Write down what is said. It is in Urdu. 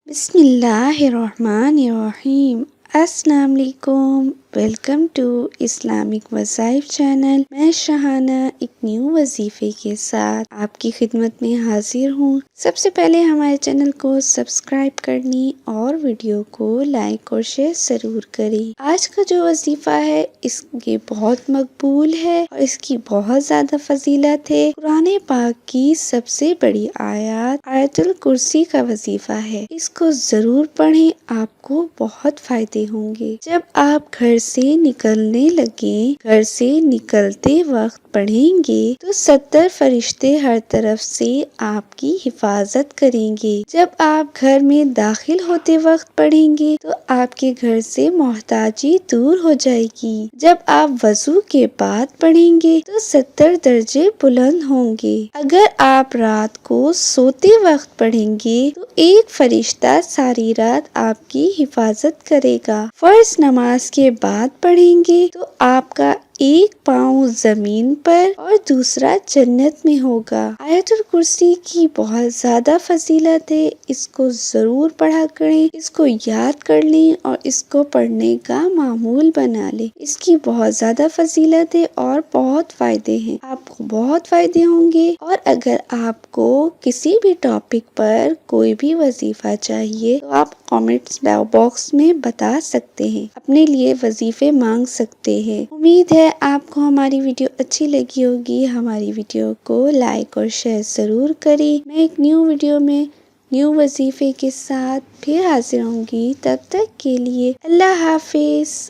بسم اللہ الرحمن الرحیم۔ السلام علیکم، ویلکم ٹو اسلامک وظائف چینل۔ میں شہانہ ایک نیو وظیفے کے ساتھ آپ کی خدمت میں حاضر ہوں۔ سب سے پہلے ہمارے چینل کو سبسکرائب کرنی اور ویڈیو کو لائک اور شیئر ضرور کریں۔ آج کا جو وظیفہ ہے اس کے بہت مقبول ہے اور اس کی بہت زیادہ فضیلت ہے۔ قرآن پاک کی سب سے بڑی آیات آیت الکرسی کا وظیفہ ہے۔ اس کو ضرور پڑھیں، آپ کو بہت فائدے ہوں گے۔ جب آپ گھر سے نکلنے لگیں، گھر سے نکلتے وقت پڑھیں گے تو 70 فرشتے ہر طرف سے آپ کی حفاظت کریں گے۔ جب آپ گھر میں داخل ہوتے وقت پڑھیں گے تو آپ کے گھر سے محتاجی دور ہو جائے گی۔ جب آپ وضو کے بعد پڑھیں گے تو 70 درجے بلند ہوں گے۔ اگر آپ رات کو سوتے وقت پڑھیں گے تو ایک فرشتہ ساری رات آپ کی حفاظت کرے گا۔ فرض نماز کے بعد پڑھیں گے تو آپ کا ایک پاؤں زمین پر اور دوسرا جنت میں ہوگا۔ آیت الکرسی کی بہت زیادہ فضیلت ہے، اس کو ضرور پڑھا کریں، اس کو یاد کر لیں اور اس کو پڑھنے کا معمول بنا لیں۔ اس کی بہت زیادہ فضیلت ہے اور بہت فائدے ہیں، آپ کو بہت فائدے ہوں گے۔ اور اگر آپ کو کسی بھی ٹاپک پر کوئی بھی وظیفہ چاہیے تو آپ کامنٹس باکس میں بتا سکتے ہیں، اپنے لیے وظیفے مانگ سکتے ہیں۔ امید ہے آپ کو ہماری ویڈیو اچھی لگی ہوگی۔ ہماری ویڈیو کو لائک اور شیئر ضرور کریں۔ میں ایک نیو ویڈیو میں نیو وظیفے کے ساتھ پھر حاضر ہوں گی، تب تک کے لیے اللہ حافظ۔